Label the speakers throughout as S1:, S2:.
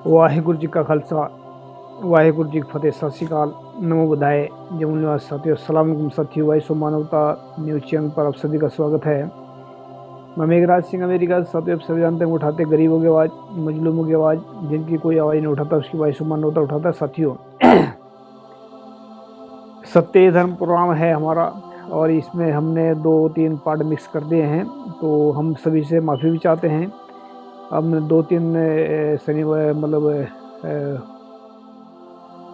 S1: ਵਾਹਿਗੁਰੂ ਜੀ ਕਾ ਖਾਲਸਾ ਵਾਹਿਗुरु जी की फतेह। सत श्रीकाल, नमो बुधाय, जय मूल्यवान साथियों, अस्सलाम वालेकुम साथियों। वाइस ऑफ मानवता न्यूज़ चैनल पर आप सभी का स्वागत है। मैं मेघराज सिंह अमेरिका। साथियों, आप सभी जानते हैं उठाते गरीबों की आवाज़, मजलूमों की आवाज़, जिनकी कोई आवाज़ नहीं उठाता उसकी वाइस ऑफ मानवता उठाता है। साथियों, सत्य धर्म प्रोग्राम है हमारा और इसमें हमने 2-3 पार्ट मिक्स कर दिए हैं, तो हम सभी से माफ़ी भी चाहते हैं। हमने 2-3 शनिवार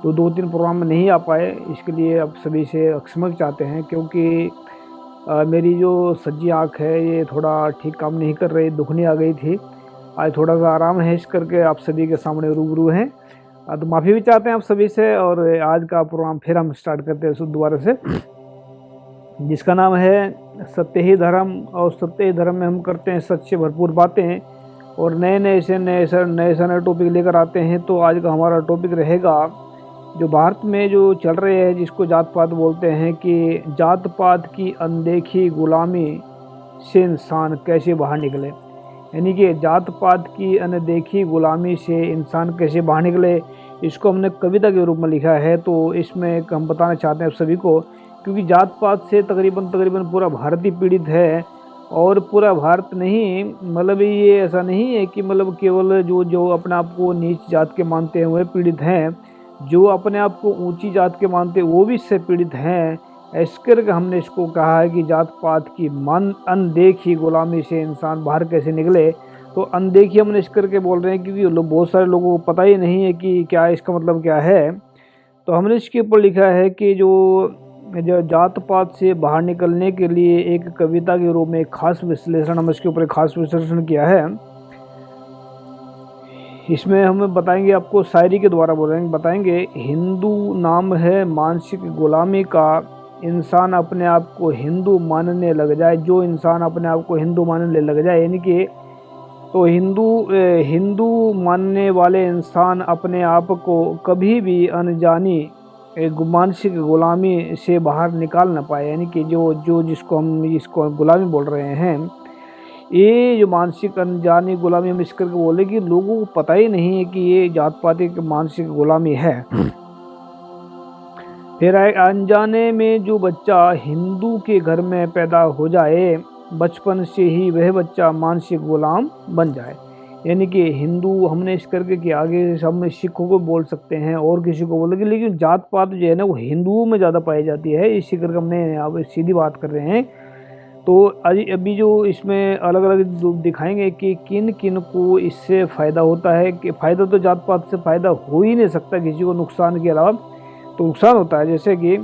S1: तो 2-3 प्रोग्राम में नहीं आ पाए, इसके लिए अब सभी से क्षमा चाहते हैं, क्योंकि मेरी जो सज्जी आँख है ये थोड़ा ठीक काम नहीं कर रही, दुखनी आ गई थी। आज थोड़ा सा आराम है, इस करके आप सभी के सामने रूबरू हैं। तो माफ़ी भी चाहते हैं आप सभी से। और आज का प्रोग्राम फिर हम स्टार्ट करते हैं दोबारा से, जिसका नाम है सत्य ही धर्म। और सत्य ही धर्म में हम करते हैं सच से भरपूर बातें और नए टॉपिक लेकर आते हैं। तो आज का हमारा टॉपिक रहेगा जो भारत में जो चल रहे हैं, जिसको जात पात बोलते हैं, कि जात पात की अनदेखी गुलामी से इंसान कैसे बाहर निकले। यानी कि जात पात की अनदेखी गुलामी से इंसान कैसे बाहर निकले, इसको हमने कविता के रूप में लिखा है। तो इसमें हम बताना चाहते हैं आप सभी को, क्योंकि जात पात से तकरीबन पूरा भारत ही पीड़ित है। और पूरा भारत नहीं, ये ऐसा नहीं है कि केवल जो अपने आप को नीच जात के मानते हैं वह पीड़ित हैं, जो अपने आप को ऊंची जात के मानते हैं वो भी इससे पीड़ित हैं। इस करके हमने इसको कहा है कि जात पात की अनदेखी गुलामी से इंसान बाहर कैसे निकले। तो अनदेखी हमने इस करके बोल रहे हैं क्योंकि बहुत सारे लोगों को पता ही नहीं है कि क्या इसका मतलब क्या है। तो हमने इसके ऊपर लिखा है कि जो जात पात से बाहर निकलने के लिए एक कविता के रूप में एक खास विश्लेषण, हम इसके ऊपर एक खास विश्लेषण किया है। इसमें हमें बताएंगे, आपको शायरी के द्वारा बताएंगे, हिंदू नाम है मानसिक गुलामी का, इंसान अपने आप को हिंदू मानने लग जाए। जो इंसान अपने आप को हिंदू मानने लग जाए, यानी कि तो हिंदू मानने वाले इंसान अपने आप को कभी भी अनजानी मानसिक गुलामी से बाहर निकाल ना पाए। यानी कि जो जिसको गुलामी बोल रहे हैं, ये जो मानसिक अनजानी गुलामी हम इस करके बोले कि लोगों को पता ही नहीं है कि ये जात पाती की मानसिक गुलामी है। फिर अनजाने में जो बच्चा हिंदू के घर में पैदा हो जाए, बचपन से ही वह बच्चा मानसिक गुलाम बन जाए। यानी कि हिंदू हमने इस करके कि आगे हम सिखों को बोल सकते हैं और किसी को बोलेंगे, लेकिन जात पात जो है ना वो हिंदुओं में ज़्यादा पाई जाती है। इसी करके हमने अब सीधी बात कर रहे हैं। तो अभी जो इसमें अलग अलग दिखाएंगे कि किन किन को इससे फ़ायदा होता है। कि फ़ायदा तो जात पात से फ़ायदा हो ही नहीं सकता किसी को, नुकसान के अलावा तो नुकसान होता है। जैसे कि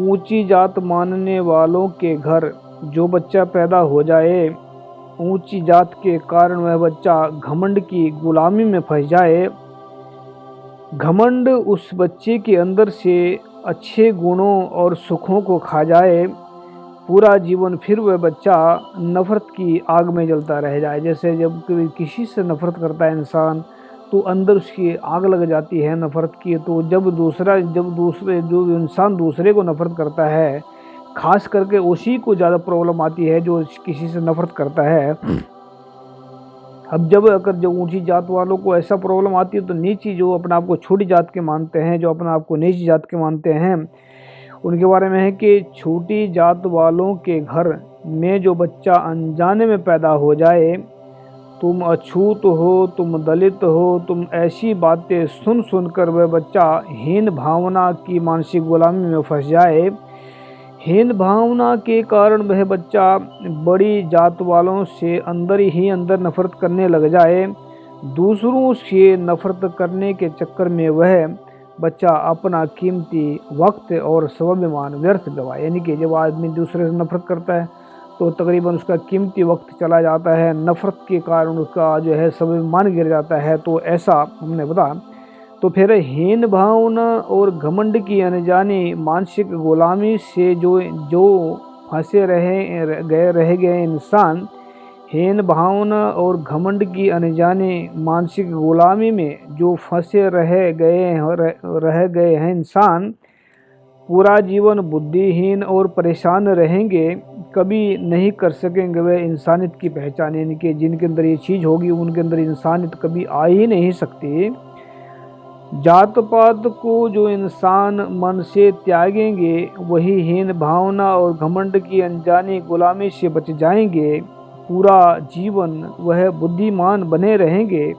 S1: ऊंची जात मानने वालों के घर जो बच्चा पैदा हो जाए, ऊंची जात के कारण वह बच्चा घमंड की गुलामी में फंस जाए। घमंड उस बच्चे के अंदर से अच्छे गुणों और सुखों को खा जाए। पूरा जीवन फिर वह बच्चा नफ़रत की आग में जलता रह जाए। जैसे जब किसी से नफ़रत करता है इंसान, तो अंदर उसकी आग लग जाती है नफ़रत की। तो जब जो इंसान दूसरे को नफ़रत करता है, खास करके उसी को ज़्यादा प्रॉब्लम आती है जो किसी से नफ़रत करता है। अब जो ऊंची जात वालों को ऐसा प्रॉब्लम आती है, तो नीची जो अपने आप को छोटी जात के मानते हैं, जो अपने आप को नीची जात के मानते हैं, उनके बारे में है कि छोटी जात वालों के घर में जो बच्चा अनजाने में पैदा हो जाए, तुम अछूत हो, तुम दलित हो, तुम ऐसी बातें सुन सुनकर वह बच्चा हीन भावना की मानसिक गुलामी में फंस जाए। हीन भावना के कारण वह बच्चा बड़ी जात वालों से अंदर ही अंदर नफरत करने लग जाए। दूसरों से नफरत करने के चक्कर में वह बच्चा अपना कीमती वक्त और स्वाभिमान व्यर्थ गवाए। यानी कि जब आदमी दूसरे से नफरत करता है तो तकरीबन उसका कीमती वक्त चला जाता है, नफरत के कारण उसका जो है स्वाभिमान गिर जाता है। तो ऐसा हमने बता। तो फिर हीन भावना और घमंड की अनजानी मानसिक गुलामी से जो फंसे रह गए इंसान, हीन भावना और घमंड की अनजानी मानसिक गुलामी में जो फंसे रह गए हैं इंसान, पूरा जीवन बुद्धिहीन और परेशान रहेंगे। कभी नहीं कर सकेंगे वह इंसानियत की पहचान, यानी कि जिनके अंदर ये चीज़ होगी उनके अंदर इंसानियत कभी आ ही नहीं सकती। जात पात को जो इंसान मन से त्यागेंगे वही हीन भावना और घमंड की अनजानी गुलामी से बच जाएंगे। पूरा जीवन वह बुद्धिमान बने रहेंगे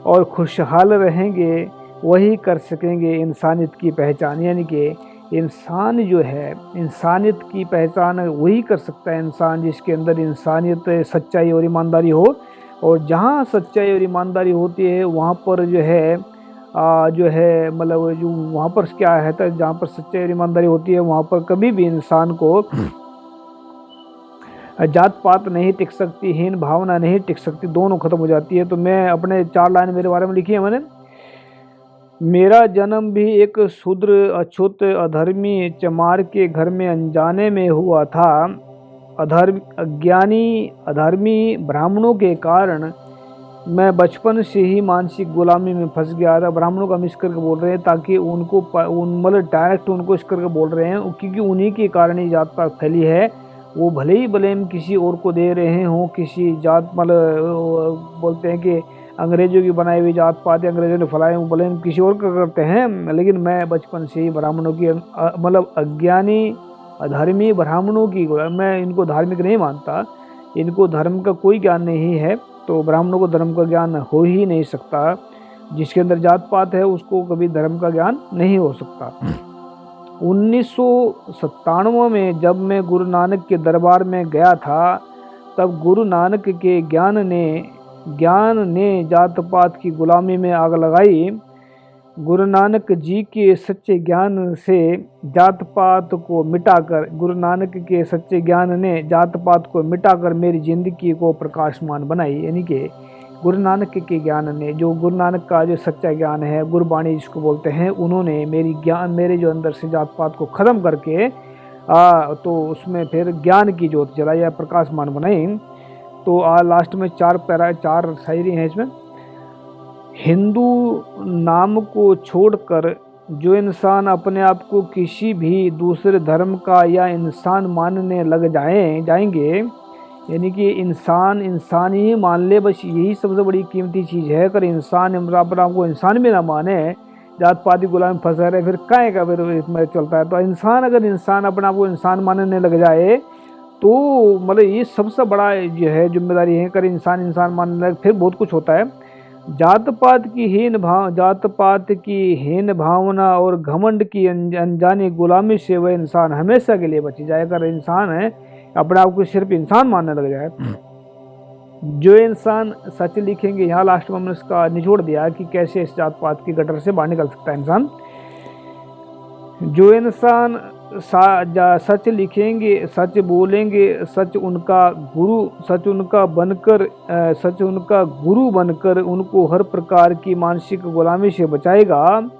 S1: और खुशहाल रहेंगे, वही कर सकेंगे इंसानियत की पहचान। यानी कि इंसान जो है, इंसानियत की पहचान वही कर सकता है इंसान जिसके अंदर इंसानियत, सच्चाई और ईमानदारी हो। और जहाँ सच्चाई और ईमानदारी होती है वहाँ पर जो है मतलब जो वहाँ पर क्या है, तो जहाँ पर सच्चाई और ईमानदारी होती है वहाँ पर कभी भी इंसान को जात पात नहीं टिक सकती, हीन भावना नहीं टिक सकती, दोनों खत्म हो जाती है। तो मैं अपने 4 लाइन मेरे बारे में लिखी है मैंने। मेरा जन्म भी एक शूद्र अछूत अधर्मी चमार के घर में अनजाने में हुआ था। अधर्मी ब्राह्मणों के कारण मैं बचपन से ही मानसिक गुलामी में फंस गया था। ब्राह्मणों का मिस करके बोल रहे हैं ताकि उनको मतलब डायरेक्ट उनको इस करके बोल रहे हैं क्योंकि उन्हीं के कारण ही जात पात फैली है। वो भले ही ब्लेम किसी और को दे रहे हों, किसी जात मतलब बोलते हैं कि अंग्रेजों की बनाई हुई जात पात, अंग्रेजों ने फैलाए, वो ब्लेम किसी और का करते हैं। लेकिन मैं बचपन से ही ब्राह्मणों की मतलब अज्ञानी अधर्मी ब्राह्मणों की, मैं इनको धार्मिक नहीं मानता, इनको धर्म का कोई ज्ञान नहीं है, तो ब्राह्मणों को धर्म का ज्ञान हो ही नहीं सकता। जिसके अंदर जात पात है उसको कभी धर्म का ज्ञान नहीं हो सकता। 1997 में जब मैं गुरु नानक के दरबार में गया था, तब गुरु नानक के ज्ञान ने जात पात की गुलामी में आग लगाई। गुरु नानक जी के सच्चे ज्ञान से जात पात को मिटाकर, गुरु नानक के सच्चे ज्ञान ने जात पात को मिटाकर मेरी जिंदगी को प्रकाशमान बनाई। यानी कि गुरु नानक के ज्ञान ने, जो गुरु नानक का जो सच्चा ज्ञान है, गुरबाणी जिसको बोलते हैं, उन्होंने मेरे जो अंदर से जात पात को ख़त्म करके तो उसमें फिर ज्ञान की ज्योत जलाई या प्रकाशमान बनाई। तो लास्ट में 4 शायरी हैं इसमें। हिंदू नाम को छोड़कर जो इंसान अपने आप को किसी भी दूसरे धर्म का या इंसान मानने लग जाएंगे, यानी कि इंसान ही मान ले, बस यही सबसे बड़ी कीमती चीज़ है। अगर इंसान अपने आप को इंसान भी ना माने, जात पाती गुलाम फंसा रहे, फिर काहे का फिर इसमें चलता है। तो अगर इंसान अपने आप को इंसान मानने लग जाए तो मतलब ये सबसे बड़ा जो है जिम्मेदारी है। अगर इंसान मानने लगे फिर बहुत कुछ होता है। जात पात की हीन भावना और घमंड की अनजानी गुलामी से वह इंसान हमेशा के लिए बच जाए। अगर इंसान है अपने आप को सिर्फ इंसान मानने लग जाए। जो इंसान सच लिखेंगे, यहाँ लास्ट में हमने इसका निचोड़ दिया कि कैसे इस जात पात की गटर से बाहर निकल सकता है इंसान। जो इंसान सच लिखेंगे, सच बोलेंगे, सच उनका गुरु बनकर उनको हर प्रकार की मानसिक गुलामी से बचाएगा।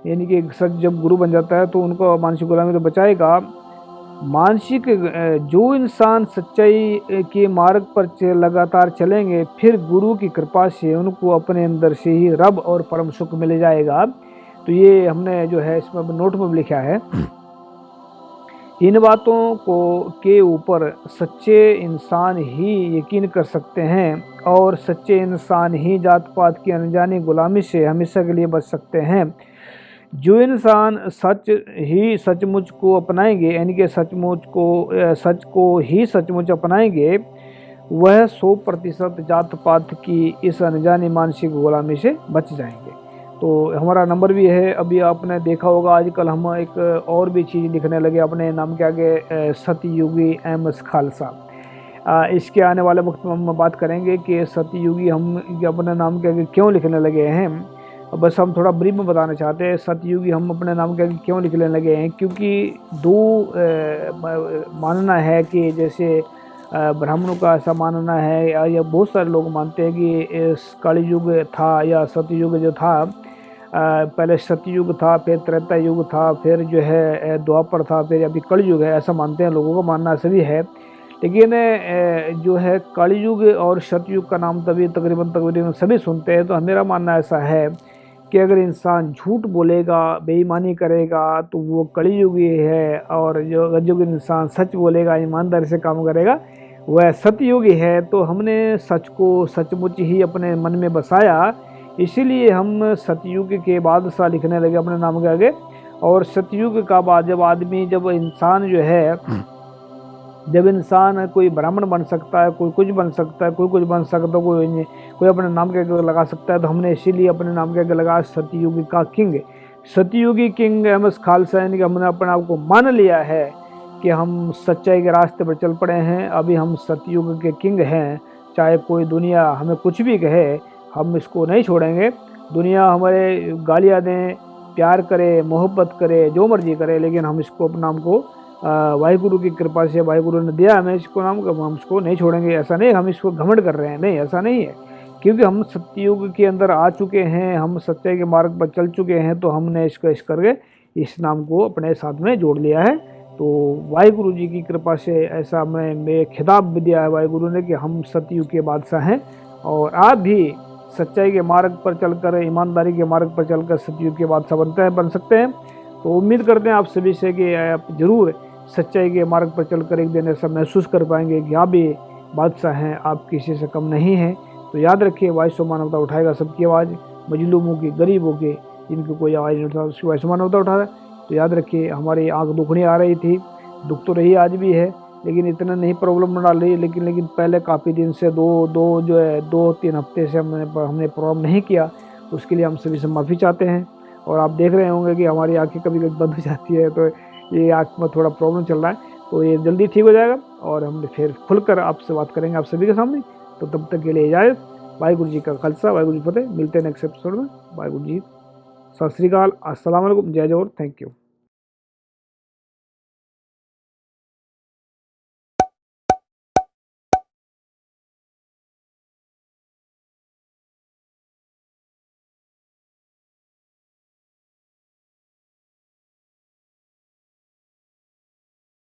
S1: यानी कि सच जब गुरु बन जाता है तो उनको मानसिक गुलामी से बचाएगा। जो इंसान सच्चाई के मार्ग पर लगातार चलेंगे, फिर गुरु की कृपा से उनको अपने अंदर से ही रब और परम सुख मिल जाएगा। तो ये हमने जो है इसमें नोट में लिखा है। इन बातों के ऊपर सच्चे इंसान ही यकीन कर सकते हैं और सच्चे इंसान ही जात पात की अनजानी गुलामी से हमेशा के लिए बच सकते हैं। जो इंसान सचमुच को अपनाएंगे, यानी कि सच को ही सचमुच अपनाएंगे, वह 100% जात पात की इस अनजानी मानसिक गुलामी से बच जाएंगे। तो हमारा नंबर भी है। अभी आपने देखा होगा आजकल हम एक और भी चीज़ लिखने लगे अपने नाम के आगे, सतयुगी एमएस खालसा। इसके आने वाले वक्त में हम बात करेंगे कि सतयुगी हम अपने नाम के आगे क्यों लिखने लगे हैं। बस हम थोड़ा ब्रीफ में बताना चाहते हैं सतयुगी हम अपने नाम के आगे क्यों लिखने लगे हैं। क्योंकि मानना है कि जैसे ब्राह्मणों का ऐसा मानना है या बहुत सारे लोग मानते हैं कि इस कलयुग था या सतयुग जो था, पहले सतयुग था, फिर त्रेता युग था, फिर जो है द्वापर था, फिर अभी कलयुग है, ऐसा मानते हैं। लोगों का मानना सभी है। लेकिन जो है कलयुग और सतयुग का नाम तकरीबन सभी सुनते हैं। तो मेरा मानना ऐसा है कि अगर इंसान झूठ बोलेगा, बेईमानी करेगा तो वो कलयुगी है, और जो रजयुगी इंसान सच बोलेगा, ईमानदारी से काम करेगा, वह सतयुगी है। तो हमने सच को सचमुच ही अपने मन में बसाया, इसीलिए हम सतयुग के बादशाह लिखने लगे अपने नाम के आगे। और सतयुग का बाद जब इंसान जो है, जब इंसान कोई ब्राह्मण बन सकता है, कोई कुछ बन सकता है, कोई कुछ बन सकता है, कोई अपने नाम के आगे लगा सकता है, तो हमने इसीलिए अपने नाम के आगे लगा सतयुगी का किंग। सतयुगी किंग एमएस खालसा, यानी कि हमने अपने आप को मान लिया है कि हम सच्चाई के रास्ते पर चल पड़े हैं। अभी हम सतयुग के किंग हैं। चाहे कोई दुनिया हमें कुछ भी कहे, हम इसको नहीं छोड़ेंगे। दुनिया हमारे गालियाँ दें, प्यार करे, मोहब्बत करे, जो मर्जी करे, लेकिन हम इसको अपने नाम को वाहिगुरु की कृपा से, वाहिगुरु ने दिया हमें इसको नाम, हम इसको नहीं छोड़ेंगे। ऐसा नहीं हम इसको घमंड कर रहे हैं, नहीं, ऐसा नहीं है। क्योंकि हम सतयुग के अंदर आ चुके हैं, हम सच्चाई के मार्ग पर चल चुके हैं, तो हमने इसको इस करके इस नाम को अपने साथ में जोड़ लिया है। तो वाहिगुरु जी की कृपा से ऐसा मैं खिताब भी दिया है वाहिगुरु ने कि हम सतयुग के बादशाह हैं, और आप भी सच्चाई के मार्ग पर चलकर, ईमानदारी के मार्ग पर चलकर सतयुग के बादशाह बन सकते हैं। तो उम्मीद करते हैं आप सभी से कि आप जरूर सच्चाई के मार्ग पर चलकर एक दिन ऐसा महसूस कर पाएंगे कि आप भी बादशाह हैं, आप किसी से कम नहीं हैं। तो याद रखिए, वॉइस ऑफ मानवता उठाएगा सबकी आवाज़, मजलूमों की, गरीबों की, जिनकी कोई आवाज़ नहीं उठा, उसकी वॉइस ऑफ मानवता उठा रहा है। तो याद रखिए, हमारी आँख दुखनी आ रही थी, दुख तो रही आज भी है, लेकिन इतना नहीं प्रॉब्लम डाल रही है। लेकिन पहले काफ़ी दिन से 2-3 हफ्ते से हमने प्रॉब्लम नहीं किया, उसके लिए हम सभी से माफ़ी चाहते हैं। और आप देख रहे होंगे कि हमारी आँखें कभी कभी बंद हो जाती है, तो ये आँख में थोड़ा प्रॉब्लम चल रहा है, तो ये जल्दी ठीक हो जाएगा और हम फिर खुलकर आपसे बात करेंगे आप सभी के सामने। तो तब तक के लिए इजाज़त। वाहिगुरु जी का खालसा, वाहिगुरु जी फतेह। मिलते हैं नेक्स्ट एपिसोड में। वाहिगुरु जी, सत श्री अकाल, अस्सलाम वालेकुम, जय जोहर, थैंक यू।